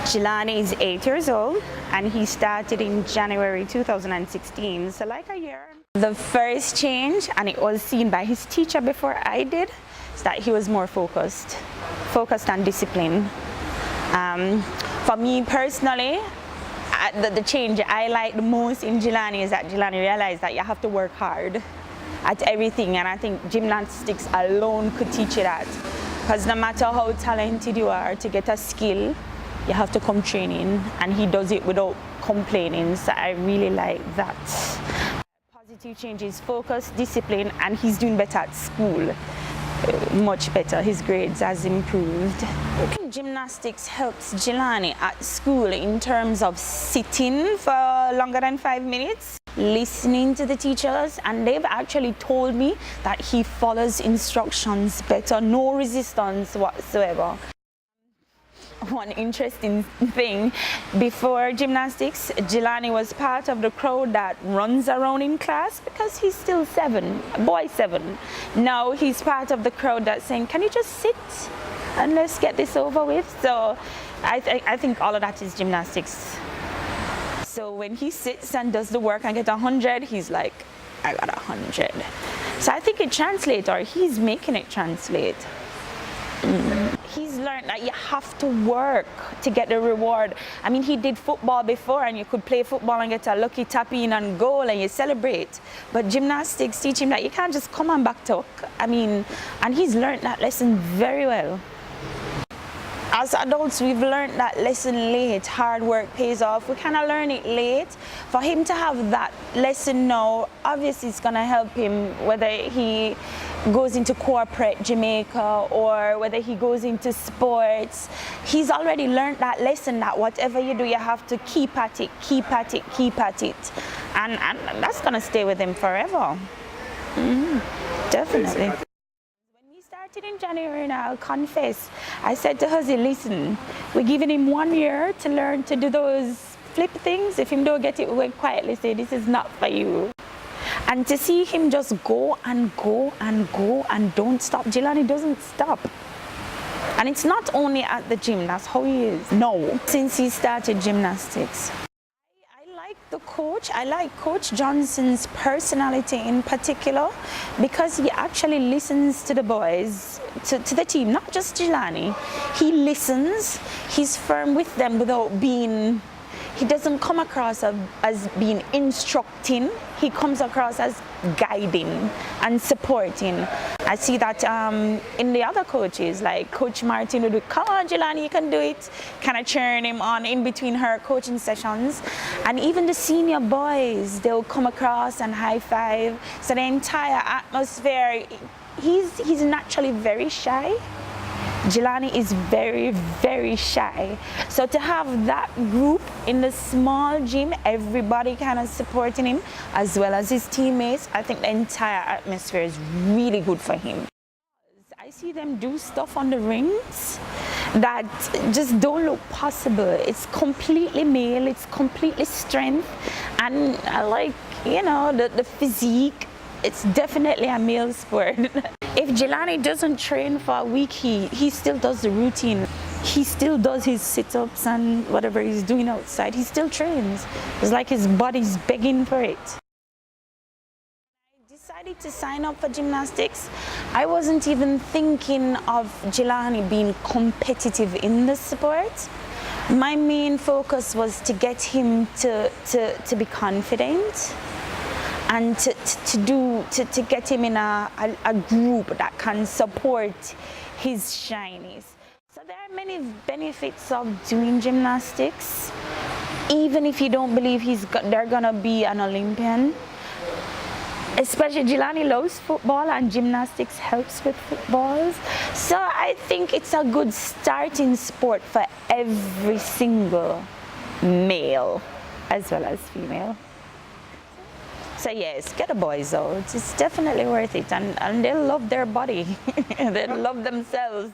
Jelani is 8 years old and he started in January 2016, so like a year. The first change, and it was seen by his teacher before I did, is that he was more focused and disciplined. For me personally, the change I like the most in Jelani is that Jelani realized that you have to work hard at everything, and I think gymnastics alone could teach you that. Because no matter how talented you are, to get a skill, you have to come training, and he does it without complaining, so I really like that. Positive change is focus, discipline, and he's doing better at school. Much better, his grades has improved. Gymnastics helps Jelani at school in terms of sitting for longer than 5 minutes, listening to the teachers, and they've actually told me that he follows instructions better, no resistance whatsoever. One interesting thing, before gymnastics, Jelani was part of the crowd that runs around in class because he's still 7, boy 7. Now he's part of the crowd that's saying, can you just sit and let's get this over with? So I think all of that is gymnastics. So when he sits and does the work and gets 100, he's like, I got 100. So I think it translates, or he's making it translate. He's learned that you have to work to get the reward. I mean, he did football before, and you could play football and get a lucky tap in and goal and you celebrate. But gymnastics teach him that you can't just come and back talk. I mean, and he's learned that lesson very well. As adults, we've learned that lesson late. Hard work pays off. We kind of learn it late. For him to have that lesson now, obviously it's going to help him, whether he goes into corporate Jamaica or whether he goes into sports. He's already learned that lesson, that whatever you do, you have to keep at it, keep at it, keep at it. And that's going to stay with him forever. Definitely. In January, and I'll confess, I said to Jose, listen, we're giving him 1 year to learn to do those flip things. If him don't get it, we'll quietly say, this is not for you. And to see him just go and go and go and don't stop, Jelani doesn't stop. And it's not only at the gym, that's how he is. No, since he started gymnastics. The coach, I like Coach Johnson's personality in particular, because he actually listens to the boys, to the team, not just Jelani. He listens, he's firm with them without being, he doesn't come across as being instructing, he comes across as guiding and supporting. I see that in the other coaches, like Coach Martin would do, come on Jelani, you can do it, kind of cheering him on in between her coaching sessions. And even the senior boys, they'll come across and high five. So the entire atmosphere, he's naturally very shy. Jelani is very, very shy. So to have that group in the small gym, everybody kind of supporting him, as well as his teammates, I think the entire atmosphere is really good for him. I see them do stuff on the rings that just don't look possible. It's completely male, it's completely strength, and I like, you know, the physique. It's definitely a male sport. If Jelani doesn't train for a week, he still does the routine. He still does his sit-ups and whatever he's doing outside. He still trains. It's like his body's begging for it. I decided to sign up for gymnastics. I wasn't even thinking of Jelani being competitive in the sport. My main focus was to get him to be confident, and to get him in a group that can support his shyness. So there are many benefits of doing gymnastics. Even if you don't believe they're gonna be an Olympian, especially Jelani loves football and gymnastics helps with footballs. So I think it's a good starting sport for every single male as well as female. So yes, get the boys out. It's definitely worth it, and they'll love their body. They'll love themselves.